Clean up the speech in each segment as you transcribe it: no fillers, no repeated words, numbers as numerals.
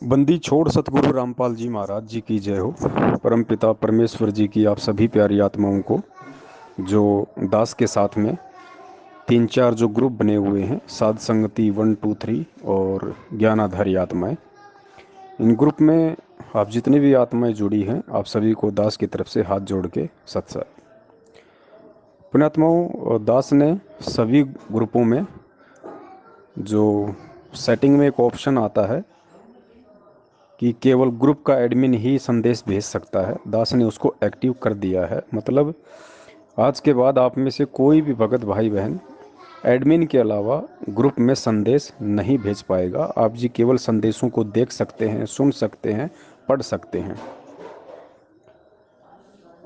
बंदी छोड़ सतगुरु रामपाल जी महाराज जी की जय हो। परमपिता परमेश्वर जी की आप सभी प्यारी आत्माओं को, जो दास के साथ में तीन चार जो ग्रुप बने हुए हैं, साध संगति 1 2 3 और ज्ञानाधारी आत्माएं, इन ग्रुप में आप जितनी भी आत्माएं जुड़ी हैं, आप सभी को दास की तरफ से हाथ जोड़ के सत्संग। पुण्यात्माओं, दास ने सभी ग्रुपों में जो सेटिंग में एक ऑप्शन आता है कि केवल ग्रुप का एडमिन ही संदेश भेज सकता है, दास ने उसको एक्टिव कर दिया है। मतलब आज के बाद आप में से कोई भी भगत भाई बहन एडमिन के अलावा ग्रुप में संदेश नहीं भेज पाएगा। आप जी केवल संदेशों को देख सकते हैं, सुन सकते हैं, पढ़ सकते हैं।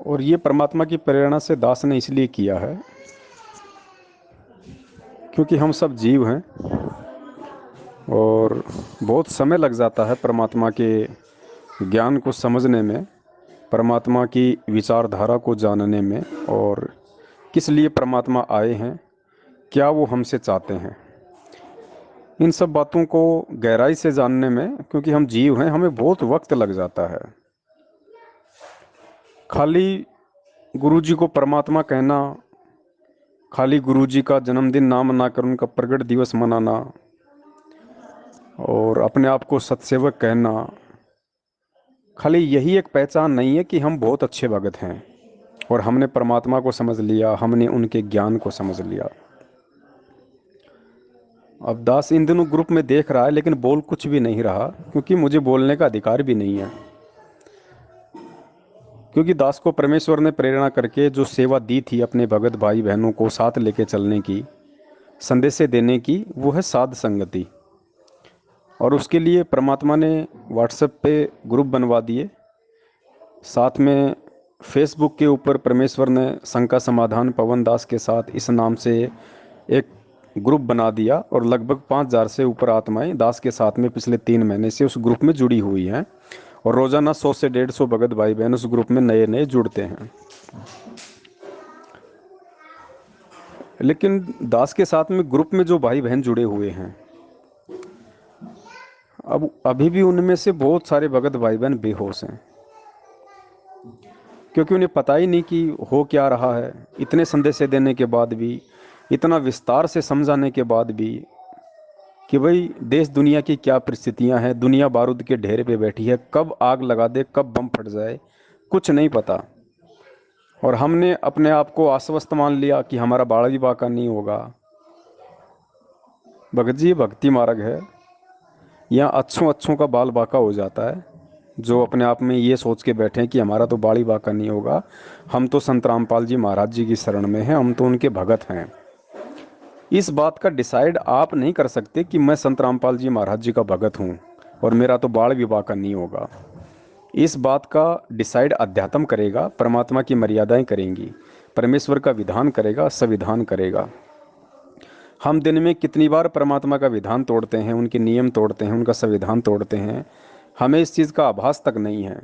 और ये परमात्मा की प्रेरणा से दास ने इसलिए किया है क्योंकि हम सब जीव हैं और बहुत समय लग जाता है परमात्मा के ज्ञान को समझने में, परमात्मा की विचारधारा को जानने में, और किस लिए परमात्मा आए हैं, क्या वो हमसे चाहते हैं, इन सब बातों को गहराई से जानने में। क्योंकि हम जीव हैं, हमें बहुत वक्त लग जाता है। खाली गुरुजी को परमात्मा कहना, खाली गुरुजी का जन्मदिन ना मनाकर उनका प्रगट दिवस मनाना और अपने आप को सत्सेवक कहना, खाली यही एक पहचान नहीं है कि हम बहुत अच्छे भगत हैं और हमने परमात्मा को समझ लिया, हमने उनके ज्ञान को समझ लिया। अब दास इन दिनों ग्रुप में देख रहा है लेकिन बोल कुछ भी नहीं रहा, क्योंकि मुझे बोलने का अधिकार भी नहीं है। क्योंकि दास को परमेश्वर ने प्रेरणा करके जो सेवा दी थी अपने भगत भाई बहनों को साथ लेके चलने की, संदेश देने की, वो है साध संगति। और उसके लिए परमात्मा ने व्हाट्सएप पे ग्रुप बनवा दिए, साथ में फेसबुक के ऊपर परमेश्वर ने शंका समाधान पवन दास के साथ इस नाम से एक ग्रुप बना दिया। और लगभग 5,000 से ऊपर आत्माएं दास के साथ में पिछले 3 महीने से उस ग्रुप में जुड़ी हुई हैं। और रोजाना 100 से 150 भगत भाई बहन उस ग्रुप में नए नए जुड़ते हैं। लेकिन दास के साथ में ग्रुप में जो भाई बहन जुड़े हुए हैं, अब अभी भी उनमें से बहुत सारे भगत भाई बहन बेहोश हैं, क्योंकि उन्हें पता ही नहीं कि हो क्या रहा है। इतने संदेश देने के बाद भी, इतना विस्तार से समझाने के बाद भी कि भाई देश दुनिया की क्या परिस्थितियां हैं, दुनिया बारूद के ढेर पे बैठी है, कब आग लगा दे, कब बम फट जाए, कुछ नहीं पता। और हमने अपने आप को आश्वस्त मान लिया कि हमारा बाड़ा भी बाका नहीं होगा। भगत जी, भक्ति मार्ग है, यहाँ अच्छों अच्छों का बाल बाका हो जाता है। जो अपने आप में ये सोच के बैठे हैं कि हमारा तो बाड़ी बाका नहीं होगा, हम तो संत रामपाल जी महाराज जी की शरण में हैं, हम तो उनके भगत हैं। इस बात का डिसाइड आप नहीं कर सकते कि मैं संत रामपाल जी महाराज जी का भगत हूँ और मेरा तो बाल भी बाका नहीं होगा। इस बात का डिसाइड अध्यात्म करेगा, परमात्मा की मर्यादाएं करेंगी, परमेश्वर का विधान करेगा, संविधान करेगा। हम दिन में कितनी बार परमात्मा का विधान तोड़ते हैं, उनके नियम तोड़ते हैं, उनका संविधान तोड़ते हैं, हमें इस चीज़ का आभास तक नहीं है।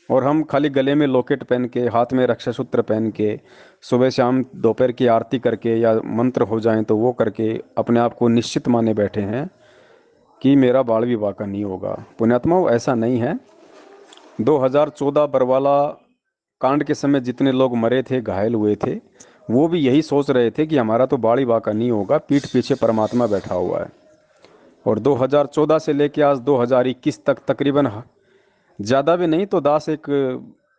और हम खाली गले में लॉकेट पहन के, हाथ में रक्षा सूत्र पहन के, सुबह शाम दोपहर की आरती करके या मंत्र हो जाएं तो वो करके अपने आप को निश्चित माने बैठे हैं कि मेरा बाल विवाह का नहीं होगा। पुण्यात्मा, ऐसा नहीं है। 2014 बरवाला कांड के समय जितने लोग मरे थे, घायल हुए थे, वो भी यही सोच रहे थे कि हमारा तो बाड़ी बाका नहीं होगा, पीठ पीछे परमात्मा बैठा हुआ है। और 2014 से लेके आज 2021 तक तकरीबन, ज़्यादा भी नहीं तो दास एक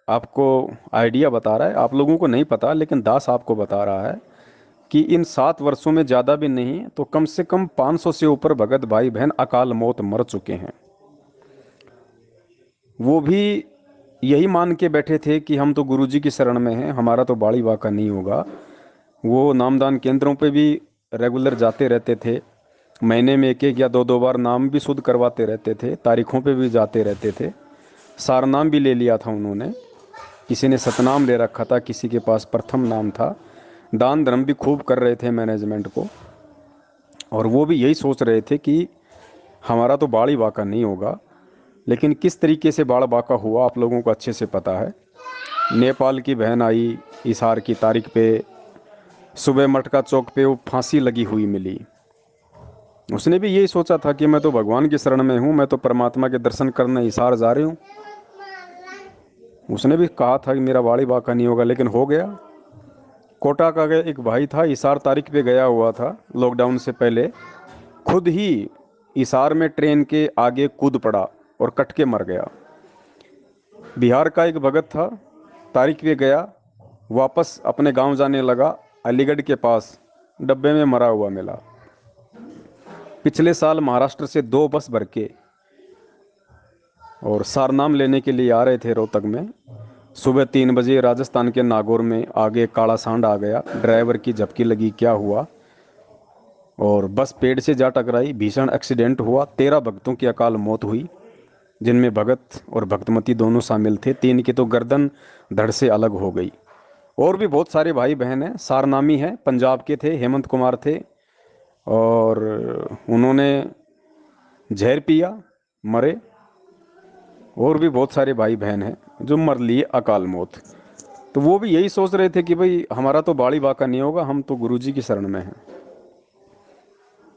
आपको आइडिया बता रहा है, आप लोगों को नहीं पता लेकिन दास आपको बता रहा है कि इन 7 वर्षों में, ज़्यादा भी नहीं तो कम से कम 500 से ऊपर भगत भाई बहन अकाल मौत मर चुके हैं। वो भी यही मान के बैठे थे कि हम तो गुरुजी की शरण में हैं, हमारा तो बाड़ी बाका नहीं होगा। वो नामदान केंद्रों पे भी रेगुलर जाते रहते थे, महीने में 1 1 या 2 2 बार नाम भी शुद्ध करवाते रहते थे, तारीखों पे भी जाते रहते थे। सारनाम भी ले लिया था उन्होंने, किसी ने सतनाम ले रखा था, किसी के पास प्रथम नाम था। दान धर्म भी खूब कर रहे थे मैनेजमेंट को। और वो भी यही सोच रहे थे कि हमारा तो बाड़ी बाका नहीं होगा। लेकिन किस तरीके से बाड़ा बाका हुआ आप लोगों को अच्छे से पता है। नेपाल की बहन आई, इसार की तारीख पे सुबह मटका चौक पे वो फांसी लगी हुई मिली। उसने भी यही सोचा था कि मैं तो भगवान की शरण में हूँ, मैं तो परमात्मा के दर्शन करने हिसार जा रही हूँ। उसने भी कहा था कि मेरा बाड़ी बाका नहीं होगा, लेकिन हो गया। कोटा का एक भाई था, हिसार तारीख पे गया हुआ था लॉकडाउन से पहले, खुद ही हिसार में ट्रेन के आगे कूद पड़ा और कट के मर गया। बिहार का एक भगत था, तारीख पे गया, वापस अपने गांव जाने लगा, अलीगढ़ के पास डब्बे में मरा हुआ मिला। पिछले साल महाराष्ट्र से 2 बस भर के और सारनाम लेने के लिए आ रहे थे रोहतक में। सुबह 3 बजे राजस्थान के नागौर में आगे काला सांड आ गया, ड्राइवर की झपकी लगी, क्या हुआ, और बस पेड़ से जा टकराई, भीषण एक्सीडेंट हुआ। 13 भक्तों की अकाल मौत हुई, जिनमें भगत और भक्तमती दोनों शामिल थे। 3 की तो गर्दन धड़ से अलग हो गई। और भी बहुत सारे भाई बहन हैं, सारनामी हैं, पंजाब के थे, हेमंत कुमार थे, और उन्होंने जहर पिया, मरे। और भी बहुत सारे भाई बहन हैं जो मर लिए अकाल मौत। तो वो भी यही सोच रहे थे कि भाई हमारा तो बाड़ी बाका नहीं होगा, हम तो गुरुजी की शरण में हैं।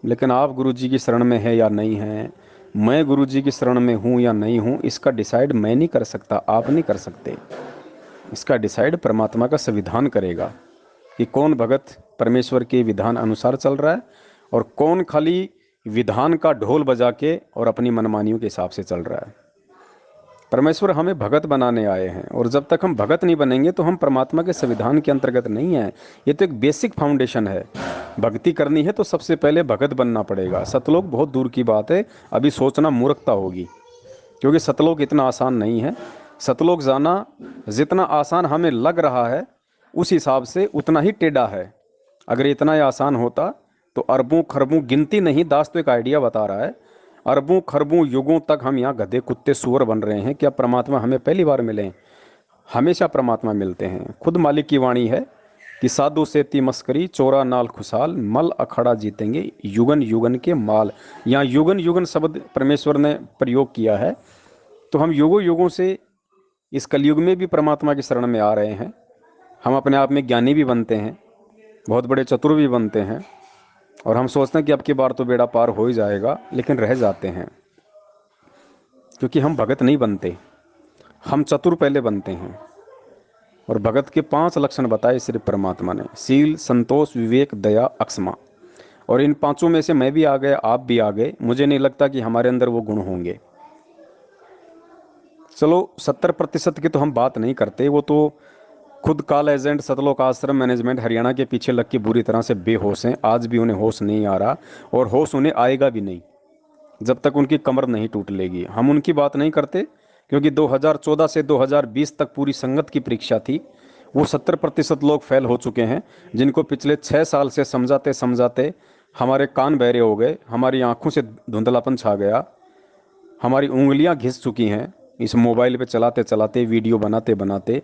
लेकिन आप गुरुजी की शरण में है या नहीं है, मैं गुरुजी की शरण में हूँ या नहीं हूँ, इसका डिसाइड मैं नहीं कर सकता, आप नहीं कर सकते। इसका डिसाइड परमात्मा का संविधान करेगा कि कौन भगत परमेश्वर के विधान अनुसार चल रहा है और कौन खाली विधान का ढोल बजा के और अपनी मनमानियों के हिसाब से चल रहा है। परमेश्वर हमें भगत बनाने आए हैं, और जब तक हम भगत नहीं बनेंगे तो हम परमात्मा के संविधान के अंतर्गत नहीं हैं। ये तो एक बेसिक फाउंडेशन है। भक्ति करनी है तो सबसे पहले भगत बनना पड़ेगा। सतलोक बहुत दूर की बात है, अभी सोचना मूर्खता होगी, क्योंकि सतलोक इतना आसान नहीं है। सतलोक जाना जितना आसान हमें लग रहा है, उस हिसाब से उतना ही टेढ़ा है। अगर इतना ही आसान होता तो अरबों खरबों, गिनती नहीं, दास तो एक आइडिया बता रहा है, अरबों खरबों युगों तक हम यहाँ गधे कुत्ते सुअर बन रहे हैं। क्या परमात्मा हमें पहली बार मिले? हमेशा परमात्मा मिलते हैं। खुद मालिक की वाणी है कि साधु सेती मस्करी, चोरा नाल खुशाल, मल अखाड़ा जीतेंगे युगन युगन के माल। यहाँ युगन युगन शब्द परमेश्वर ने प्रयोग किया है। तो हम युगों युगों से इस कलयुग में भी परमात्मा की शरण में आ रहे हैं। हम अपने आप में ज्ञानी भी बनते हैं, बहुत बड़े चतुर भी बनते हैं, और हम सोचते हैं कि अब की बार तो बेड़ा पार हो ही जाएगा, लेकिन रह जाते हैं, क्योंकि हम भगत नहीं बनते, हम चतुर पहले बनते हैं। और भगत के 5 लक्षण बताए सिर्फ परमात्मा ने: शील, संतोष, विवेक, दया, अक्षमा। और इन पांचों में से मैं भी आ गया, आप भी आ गए। मुझे नहीं लगता कि हमारे अंदर वो गुण होंगे। चलो 70% की तो हम बात नहीं करते, वो तो खुद कॉल एजेंट सतलोक आश्रम मैनेजमेंट हरियाणा के पीछे लग के बुरी तरह से बेहोश हैं। आज भी उन्हें होश नहीं आ रहा, और होश उन्हें आएगा भी नहीं जब तक उनकी कमर नहीं टूट लेगी। हम उनकी बात नहीं करते, क्योंकि 2014 से 2020 तक पूरी संगत की परीक्षा थी। वो 70% लोग फेल हो चुके हैं, जिनको पिछले 6 साल से समझाते समझाते हमारे कान बहरे हो गए, हमारी आंखों से धुंधलापन छा गया, हमारी उंगलियां घिस चुकी हैं इस मोबाइल पे चलाते चलाते, वीडियो बनाते बनाते।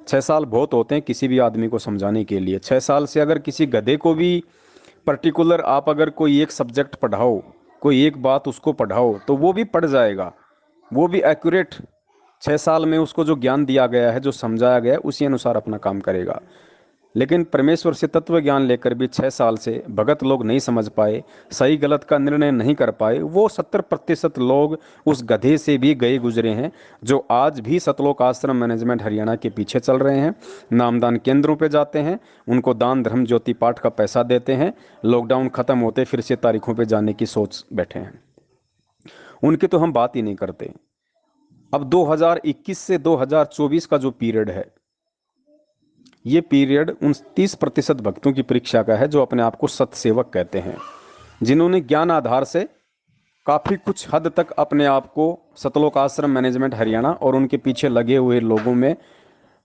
6 साल बहुत होते हैं किसी भी आदमी को समझाने के लिए। 6 साल से अगर किसी गधे को भी पर्टिकुलर आप अगर कोई एक सब्जेक्ट पढ़ाओ, कोई एक बात उसको पढ़ाओ, तो वो भी पढ़ जाएगा, वो भी एक्यूरेट 6 साल में उसको जो ज्ञान दिया गया है, जो समझाया गया है, उसी अनुसार अपना काम करेगा। लेकिन परमेश्वर से तत्व ज्ञान लेकर भी 6 साल से भगत लोग नहीं समझ पाए, सही गलत का निर्णय नहीं कर पाए। वो 70% लोग उस गधे से भी गए गुजरे हैं, जो आज भी सतलोक आश्रम मैनेजमेंट हरियाणा के पीछे चल रहे हैं। नामदान केंद्रों पे जाते हैं, उनको दान धर्म ज्योति पाठ का पैसा देते हैं, लॉकडाउन खत्म होते फिर से तारीखों पे जाने की सोच बैठे हैं। उनकी तो हम बात ही नहीं करते। अब 2021 से 2024 का जो पीरियड है, ये पीरियड उन 30% भक्तों की परीक्षा का है, जो अपने आप को सतसेवक कहते हैं, जिन्होंने ज्ञान आधार से काफ़ी कुछ हद तक अपने आप को सतलोक आश्रम मैनेजमेंट हरियाणा और उनके पीछे लगे हुए लोगों में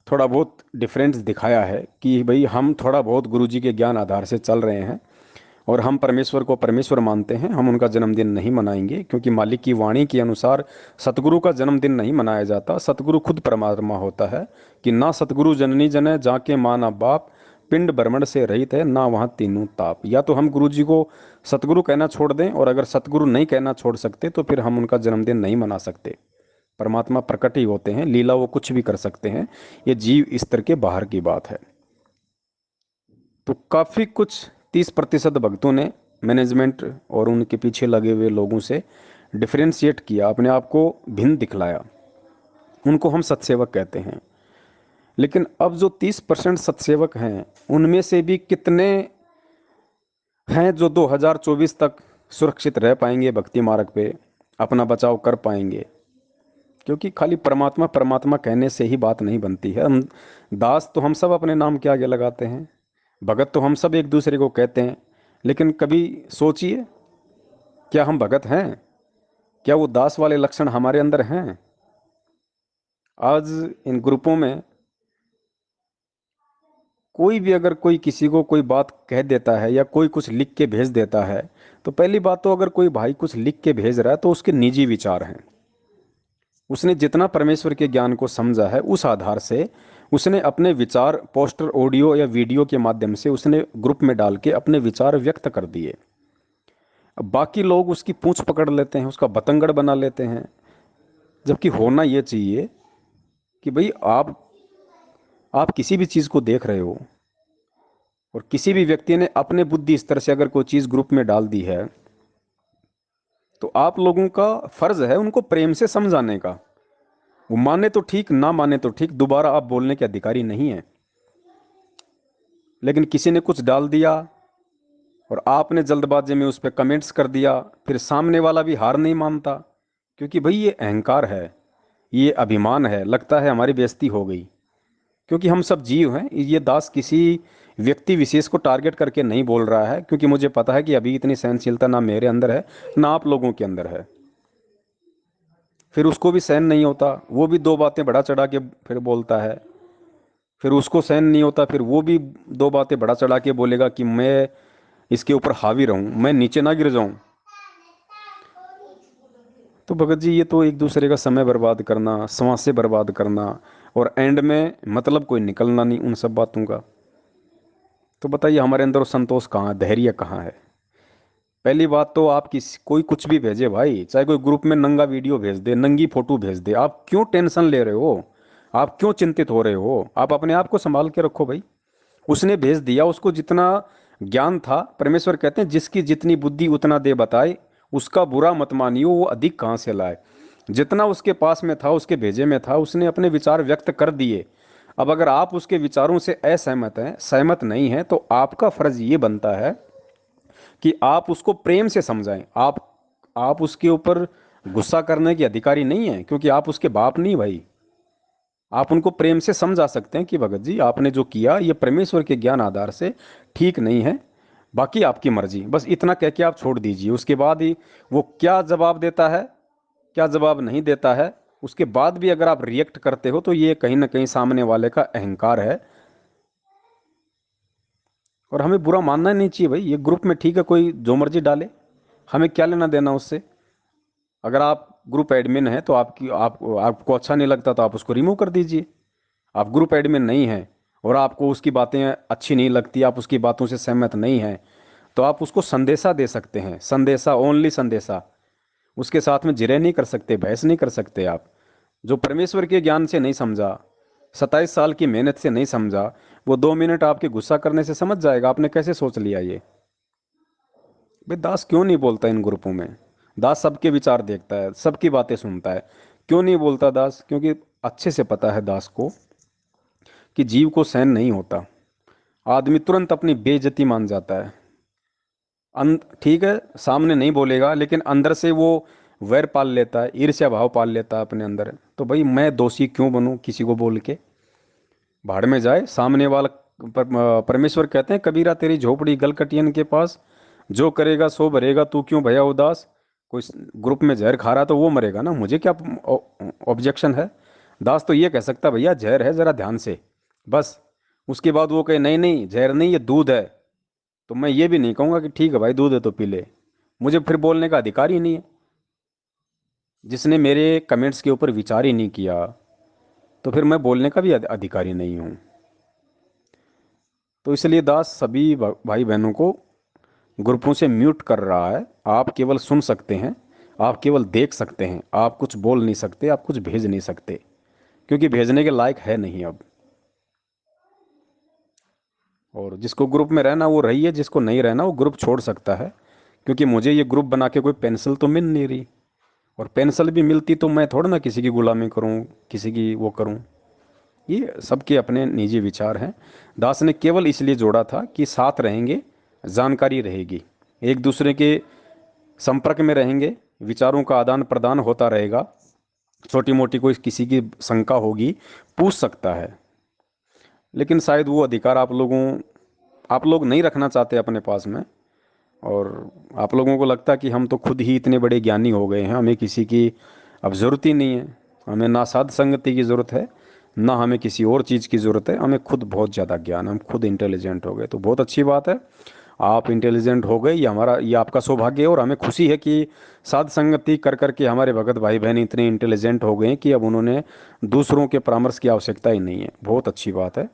थोड़ा बहुत डिफरेंस दिखाया है कि भाई हम थोड़ा बहुत गुरुजी के ज्ञान आधार से चल रहे हैं, और हम परमेश्वर को परमेश्वर मानते हैं। हम उनका जन्मदिन नहीं मनाएंगे, क्योंकि मालिक की वाणी के अनुसार सतगुरु का जन्मदिन नहीं मनाया जाता। सतगुरु खुद परमात्मा होता है कि ना सतगुरु जननी जने जाके माँ ना बाप, पिंड भ्रमण से रहित है ना वहाँ तीनों ताप। या तो हम गुरु जी को सतगुरु कहना छोड़ दें, और अगर सतगुरु नहीं कहना छोड़ सकते तो फिर हम उनका जन्मदिन नहीं मना सकते। परमात्मा प्रकट ही होते हैं, लीला वो कुछ भी कर सकते हैं, ये जीव स्तर के बाहर की बात है। तो काफ़ी कुछ 30% भक्तों ने मैनेजमेंट और उनके पीछे लगे हुए लोगों से डिफरेंशिएट किया, अपने आप को भिन्न दिखलाया, उनको हम सत्सेवक कहते हैं। लेकिन अब जो 30% सत्सेवक हैं, उनमें से भी कितने हैं जो 2024 तक सुरक्षित रह पाएंगे भक्ति मार्ग पे, अपना बचाव कर पाएंगे? क्योंकि खाली परमात्मा परमात्मा कहने से ही बात नहीं बनती है। हम दास तो हम सब अपने नाम के आगे लगाते हैं, भगत तो हम सब एक दूसरे को कहते हैं, लेकिन कभी सोचिए, क्या हम भगत हैं? क्या वो दास वाले लक्षण हमारे अंदर हैं? आज इन ग्रुपों में कोई भी अगर कोई किसी को कोई बात कह देता है या कोई कुछ लिख के भेज देता है, तो पहली बात तो अगर कोई भाई कुछ लिख के भेज रहा है तो उसके निजी विचार हैं। उसने जितना परमेश्वर के ज्ञान को समझा है उस आधार से उसने अपने विचार पोस्टर, ऑडियो या वीडियो के माध्यम से उसने ग्रुप में डाल के अपने विचार व्यक्त कर दिए। अब बाकी लोग उसकी पूंछ पकड़ लेते हैं, उसका बतंगड़ बना लेते हैं, जबकि होना ये चाहिए कि भाई आप किसी भी चीज़ को देख रहे हो और किसी भी व्यक्ति ने अपने बुद्धि स्तर से अगर कोई चीज़ ग्रुप में डाल दी है, तो आप लोगों का फर्ज है उनको प्रेम से समझाने का। वो माने तो ठीक, ना माने तो ठीक, दोबारा आप बोलने के अधिकारी नहीं है। लेकिन किसी ने कुछ डाल दिया और आपने जल्दबाजी में उस पर कमेंट्स कर दिया, फिर सामने वाला भी हार नहीं मानता, क्योंकि भाई ये अहंकार है, ये अभिमान है, लगता है हमारी बेइज्जती हो गई। क्योंकि हम सब जीव हैं, ये दास किसी व्यक्ति विशेष को टारगेट करके नहीं बोल रहा है, क्योंकि मुझे पता है कि अभी इतनी सहनशीलता ना मेरे अंदर है ना आप लोगों के अंदर है। फिर उसको भी सहन नहीं होता, वो भी दो बातें बढ़ा चढ़ा के फिर बोलता है। फिर उसको सहन नहीं होता, फिर वो भी दो बातें बढ़ा चढ़ा के बोलेगा कि मैं इसके ऊपर हावी रहूं, मैं नीचे ना गिर जाऊं। तो भगत जी, ये तो एक दूसरे का समय बर्बाद करना, समाज बर्बाद करना, और एंड में मतलब कोई निकलना नहीं उन सब बातों का। तो बताइए हमारे अंदर वो संतोष कहाँ है, धैर्य कहाँ है? पहली बात तो आप कोई कुछ भी भेजे भाई, चाहे कोई ग्रुप में नंगा वीडियो भेज दे, नंगी फोटो भेज दे, आप क्यों टेंशन ले रहे हो? आप क्यों चिंतित हो रहे हो? आप अपने आप को संभाल के रखो भाई। उसने भेज दिया, उसको जितना ज्ञान था, परमेश्वर कहते हैं जिसकी जितनी बुद्धि उतना दे बताए, उसका बुरा मत मानियो, वो अधिक कहाँ से लाए। जितना उसके पास में था, उसके भेजे में था, उसने अपने विचार व्यक्त कर दिए। अब अगर आप उसके विचारों से असहमत हैं, सहमत नहीं हैं, तो आपका फर्ज ये बनता है कि आप उसको प्रेम से समझाएं। आप उसके ऊपर गुस्सा करने के अधिकारी नहीं हैं, क्योंकि आप उसके बाप नहीं भाई। आप उनको प्रेम से समझा सकते हैं कि भगत जी आपने जो किया ये परमेश्वर के ज्ञान आधार से ठीक नहीं है, बाकी आपकी मर्जी, बस इतना कह के आप छोड़ दीजिए। उसके बाद ही वो क्या जवाब देता है, क्या जवाब नहीं देता है, उसके बाद भी अगर आप रिएक्ट करते हो तो ये कहीं ना कहीं सामने वाले का अहंकार है। और हमें बुरा मानना ही नहीं चाहिए भाई। ये ग्रुप में ठीक है, कोई जो मर्जी डाले, हमें क्या लेना देना उससे। अगर आप ग्रुप एडमिन हैं तो आपको अच्छा नहीं लगता तो आप उसको रिमूव कर दीजिए। आप ग्रुप एडमिन नहीं हैं और आपको उसकी बातें अच्छी नहीं लगती, आप उसकी बातों से सहमत नहीं हैं, तो आप उसको संदेशा दे सकते हैं, संदेशा, ओनली संदेशा। उसके साथ में जिरह नहीं कर सकते, बहस नहीं कर सकते आप। जो परमेश्वर के ज्ञान से नहीं समझा, 27 साल की मेहनत से नहीं समझा, वो 2 मिनट आपके गुस्सा करने से समझ जाएगा आपने कैसे सोच लिया ये। भाई दास क्यों नहीं बोलता इन ग्रुपों में? दास सबके विचार देखता है, सबकी बातें सुनता है। क्यों नहीं बोलता दास? क्योंकि अच्छे से पता है दास को कि जीव को सहन नहीं होता। आदमी तुरंत अपनी बेइज्जती मान जाता है। ठीक है, सामने नहीं बोलेगा लेकिन अंदर से वो वैर पाल लेता है, ईर्ष्या भाव पाल लेता है अपने अंदर। तो भाई मैं दोषी क्यों बनूं किसी को बोल के? भाड़ में जाए सामने वाला। परमेश्वर कहते हैं कबीरा तेरी झोपड़ी गलकटियन के पास, जो करेगा सो भरेगा, तू क्यों भया उदास। कोई ग्रुप में जहर खा रहा तो वो मरेगा ना, मुझे क्या ऑब्जेक्शन है? दास तो ये कह सकता भैया जहर है, जरा ध्यान से, बस। उसके बाद वो कहे नहीं नहीं जहर नहीं, ये दूध है, तो मैं ये भी नहीं कहूँगा कि ठीक है भाई दूध है तो पी ले। मुझे फिर बोलने का अधिकार ही नहीं है। जिसने मेरे कमेंट्स के ऊपर विचार ही नहीं किया, तो फिर मैं बोलने का भी अधिकारी नहीं हूँ। तो इसलिए दास सभी भाई बहनों को ग्रुपों से म्यूट कर रहा है। आप केवल सुन सकते हैं, आप केवल देख सकते हैं, आप कुछ बोल नहीं सकते, आप कुछ भेज नहीं सकते, क्योंकि भेजने के लायक है नहीं अब। और जिसको ग्रुप में रहना वो रही है, जिसको नहीं रहना वो ग्रुप छोड़ सकता है। क्योंकि मुझे ये ग्रुप बना के कोई पेंसिल तो मिल नहीं रही, और पेंसिल भी मिलती तो मैं थोड़ा ना किसी की गुलामी करूं, किसी की वो करूं। ये सबके अपने निजी विचार हैं। दास ने केवल इसलिए जोड़ा था कि साथ रहेंगे, जानकारी रहेगी, एक दूसरे के संपर्क में रहेंगे, विचारों का आदान प्रदान होता रहेगा। छोटी मोटी कोई किसी की शंका होगी, पूछ सकता है। लेकिन शायद वो अधिकार आप लोग नहीं रखना चाहते अपने पास में, और आप लोगों को लगता है कि हम तो खुद ही इतने बड़े ज्ञानी हो गए हैं, हमें किसी की अब ज़रूरत ही नहीं है। हमें ना साध संगति की ज़रूरत है, ना हमें किसी और चीज़ की ज़रूरत है, हमें खुद बहुत ज़्यादा ज्ञान, हम खुद इंटेलिजेंट हो गए। तो बहुत अच्छी बात है, आप इंटेलिजेंट हो गए, ये आपका सौभाग्य है। और हमें खुशी है कि साध संगति कर करके हमारे भगत भाई बहन इतने इंटेलिजेंट हो गए हैं कि अब उन्होंने दूसरों के परामर्श की आवश्यकता ही नहीं है। बहुत अच्छी बात है।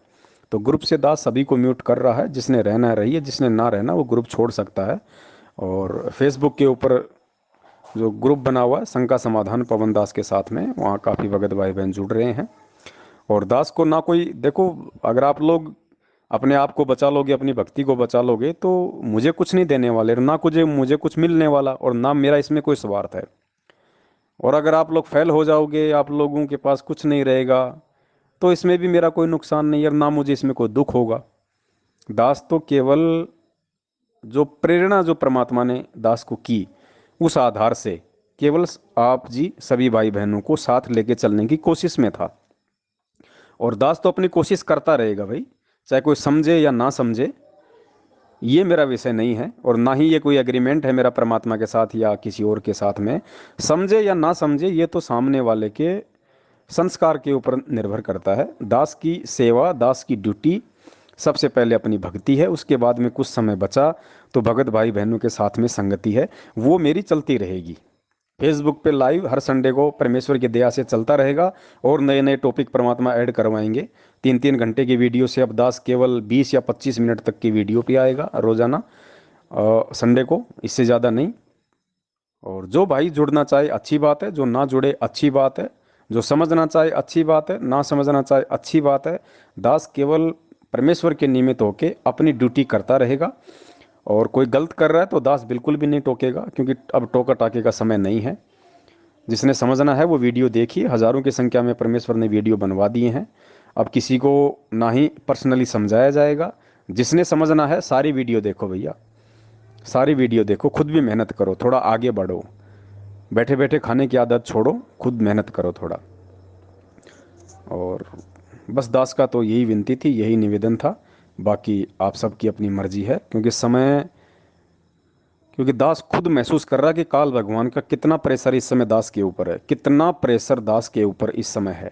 तो ग्रुप से दास सभी को म्यूट कर रहा है, जिसने रहना है रहिए, जिसने ना रहना वो ग्रुप छोड़ सकता है। और फेसबुक के ऊपर जो ग्रुप बना हुआ है शंका समाधान पवन दास के साथ में, वहाँ काफ़ी भगत भाई बहन जुड़ रहे हैं। और दास को ना कोई देखो, अगर आप लोग अपने आप को बचा लोगे, अपनी भक्ति को बचा लोगे, तो मुझे कुछ नहीं देने वाले, ना मुझे कुछ मिलने वाला, और ना मेरा इसमें कोई स्वार्थ है। और अगर आप लोग फेल हो जाओगे, आप लोगों के पास कुछ नहीं रहेगा, तो इसमें भी मेरा कोई नुकसान नहीं है, और ना मुझे इसमें कोई दुख होगा। दास तो केवल जो प्रेरणा जो परमात्मा ने दास को की, उस आधार से केवल आप जी सभी भाई बहनों को साथ लेके चलने की कोशिश में था। और दास तो अपनी कोशिश करता रहेगा भाई, चाहे कोई समझे या ना समझे, ये मेरा विषय नहीं है। और ना ही ये कोई एग्रीमेंट है मेरा परमात्मा के साथ या किसी और के साथ में। समझे या ना समझे, ये तो सामने वाले के संस्कार के ऊपर निर्भर करता है। दास की सेवा, दास की ड्यूटी सबसे पहले अपनी भक्ति है, उसके बाद में कुछ समय बचा तो भगत भाई बहनों के साथ में संगति है, वो मेरी चलती रहेगी। फेसबुक पे लाइव हर संडे को परमेश्वर की दया से चलता रहेगा, और नए नए टॉपिक परमात्मा ऐड करवाएंगे। 3-3 घंटे की वीडियो से अब दास केवल 20 या 25 मिनट तक की वीडियो पे आएगा रोज़ाना, संडे को, इससे ज़्यादा नहीं। और जो भाई जुड़ना चाहे अच्छी बात है, जो ना जुड़े अच्छी बात है, जो समझना चाहे अच्छी बात है, ना समझना चाहे अच्छी बात है। दास केवल परमेश्वर के निमित्त होके अपनी ड्यूटी करता रहेगा। और कोई गलत कर रहा है तो दास बिल्कुल भी नहीं टोकेगा, क्योंकि अब टोका टाके का समय नहीं है। जिसने समझना है वो वीडियो देखिए, हज़ारों की संख्या में परमेश्वर ने वीडियो बनवा दिए हैं। अब किसी को ना ही पर्सनली समझाया जाएगा। जिसने समझना है सारी वीडियो देखो भैया, सारी वीडियो देखो, खुद भी मेहनत करो, थोड़ा आगे बढ़ो, बैठे बैठे खाने की आदत छोड़ो, खुद मेहनत करो थोड़ा। और बस दास का तो यही विनती थी, यही निवेदन था। बाकी आप सबकी अपनी मर्जी है, क्योंकि दास खुद महसूस कर रहा है कि काल भगवान का कितना प्रेशर इस समय दास के ऊपर है, कितना प्रेशर दास के ऊपर इस समय है।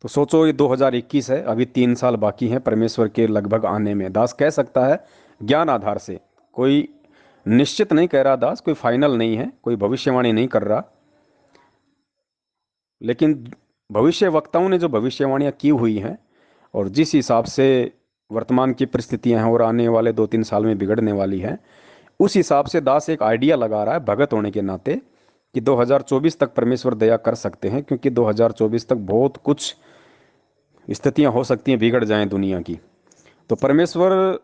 तो सोचो, ये 2021 है, अभी 3 साल बाकी हैं परमेश्वर के लगभग आने में। दास कह सकता है ज्ञान आधार से, कोई निश्चित नहीं कह रहा दास, कोई फाइनल नहीं है, कोई भविष्यवाणी नहीं कर रहा। लेकिन भविष्य वक्ताओं ने जो भविष्यवाणियाँ की हुई हैं, और जिस हिसाब से वर्तमान की परिस्थितियाँ हैं और आने वाले 2-3 साल में बिगड़ने वाली हैं, उस हिसाब से दास एक आइडिया लगा रहा है भगत होने के नाते, कि 2024 तक परमेश्वर दया कर सकते हैं, क्योंकि 2024 तक बहुत कुछ स्थितियां हो सकती हैं बिगड़ जाएं दुनिया की। तो परमेश्वर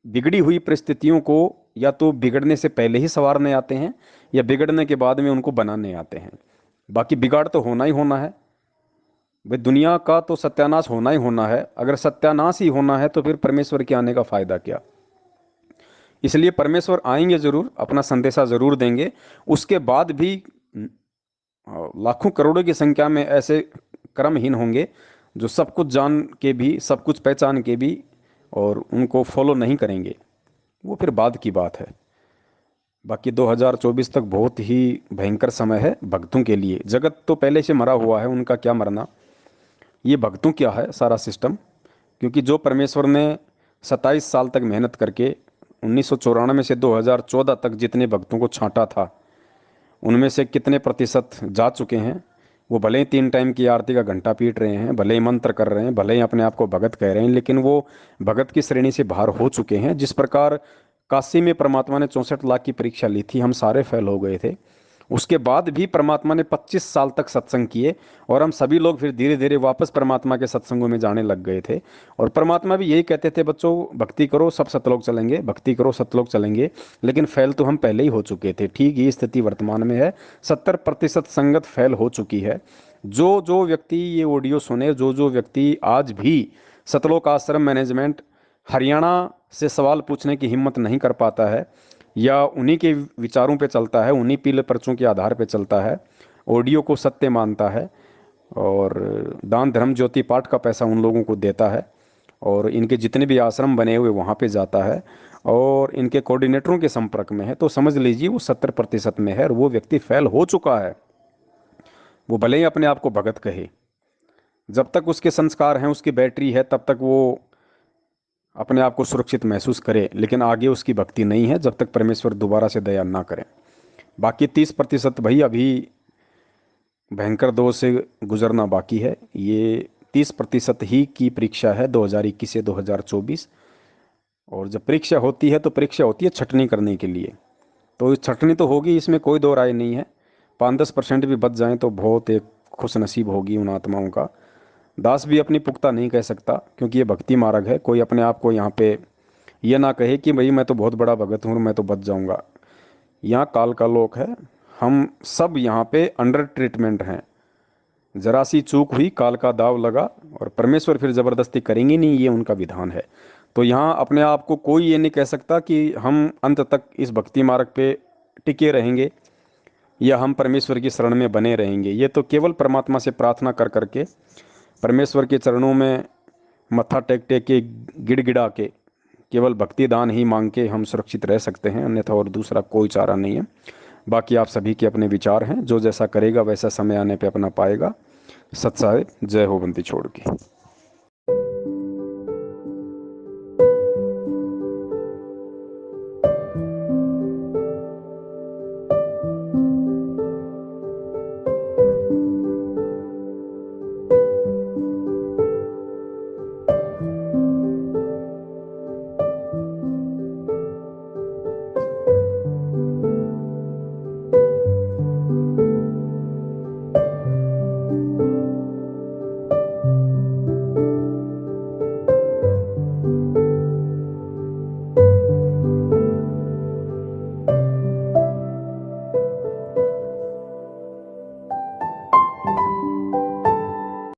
बिगड़ी हुई परिस्थितियों को या तो बिगड़ने से पहले ही संवारने आते हैं, या बिगड़ने के बाद में उनको बनाने आते हैं। बाकी बिगाड़ तो होना ही होना है भाई, दुनिया का तो सत्यानाश होना ही होना है। अगर सत्यानाश ही होना है तो फिर परमेश्वर के आने का फायदा क्या। इसलिए परमेश्वर आएंगे जरूर, अपना संदेशा जरूर देंगे। उसके बाद भी लाखों करोड़ों की संख्या में ऐसे कर्महीन होंगे जो सब कुछ जान के भी, सब कुछ पहचान के भी, और उनको फॉलो नहीं करेंगे। वो फिर बाद की बात है। बाकी 2024 तक बहुत ही भयंकर समय है भक्तों के लिए। जगत तो पहले से मरा हुआ है, उनका क्या मरना, ये भक्तों क्या है सारा सिस्टम। क्योंकि जो परमेश्वर ने 27 साल तक मेहनत करके 1994 से 2014 तक जितने भक्तों को छांटा था, उनमें से कितने प्रतिशत जा चुके हैं। वो भले ही 3 टाइम की आरती का घंटा पीट रहे हैं, भले ही मंत्र कर रहे हैं, भले ही अपने आप को भगत कह रहे हैं, लेकिन वो भगत की श्रेणी से बाहर हो चुके हैं। जिस प्रकार काशी में परमात्मा ने 64 लाख की परीक्षा ली थी, हम सारे फेल हो गए थे। उसके बाद भी परमात्मा ने 25 साल तक सत्संग किए, और हम सभी लोग फिर धीरे धीरे वापस परमात्मा के सत्संगों में जाने लग गए थे। और परमात्मा भी यही कहते थे, बच्चों भक्ति करो सब सतलोक चलेंगे, भक्ति करो सतलोक चलेंगे। लेकिन फैल तो हम पहले ही हो चुके थे। ठीक ये स्थिति वर्तमान में है, 70% संगत फैल हो चुकी है। जो जो व्यक्ति ये ऑडियो सुने, जो जो व्यक्ति आज भी सतलोक आश्रम मैनेजमेंट हरियाणा से सवाल पूछने की हिम्मत नहीं कर पाता है, या उन्हीं के विचारों पे चलता है, उन्हीं पीले पर्चों के आधार पे चलता है, ऑडियो को सत्य मानता है, और दान धर्म ज्योति पाठ का पैसा उन लोगों को देता है, और इनके जितने भी आश्रम बने हुए वहाँ पे जाता है, और इनके कोऑर्डिनेटरों के संपर्क में है, तो समझ लीजिए वो 70% में है, और वो व्यक्ति फेल हो चुका है। वो भले ही अपने आप को भगत कहे, जब तक उसके संस्कार हैं, उसकी बैटरी है, तब तक वो अपने आप को सुरक्षित महसूस करे। लेकिन आगे उसकी भक्ति नहीं है जब तक परमेश्वर दोबारा से दया ना करें। बाकी 30% भाई अभी भयंकर दौर से गुजरना बाकी है। ये 30% ही की परीक्षा है 2021 से 2024। और जब परीक्षा होती है तो परीक्षा होती है छटनी करने के लिए। तो इस छटनी तो होगी, इसमें कोई दो राय नहीं है। 5-10% भी बच जाएं तो बहुत एक खुश नसीब होगी उन आत्माओं का। दास भी अपनी पुख्ता नहीं कह सकता, क्योंकि ये भक्ति मार्ग है। कोई अपने आप को यहाँ पे ये ना कहे कि भाई मैं तो बहुत बड़ा भगत हूँ, मैं तो बच जाऊँगा। यहाँ काल का लोक है, हम सब यहाँ पे अंडर ट्रीटमेंट हैं। जरा सी चूक हुई, काल का दाव लगा, और परमेश्वर फिर ज़बरदस्ती करेंगे नहीं, ये उनका विधान है। तो यहाँ अपने आप को कोई ये नहीं कह सकता कि हम अंत तक इस भक्ति मार्ग पे टिके रहेंगे, या हम परमेश्वर की शरण में बने रहेंगे। ये तो केवल परमात्मा से प्रार्थना कर करके, परमेश्वर के चरणों में मत्था टेक टेक के, गिड़गिड़ा के, केवल भक्ति दान ही मांग के हम सुरक्षित रह सकते हैं, अन्यथा और दूसरा कोई चारा नहीं है। बाकी आप सभी के अपने विचार हैं, जो जैसा करेगा वैसा समय आने पे अपना पाएगा। सत्साय जय हो बंदी छोड़ के।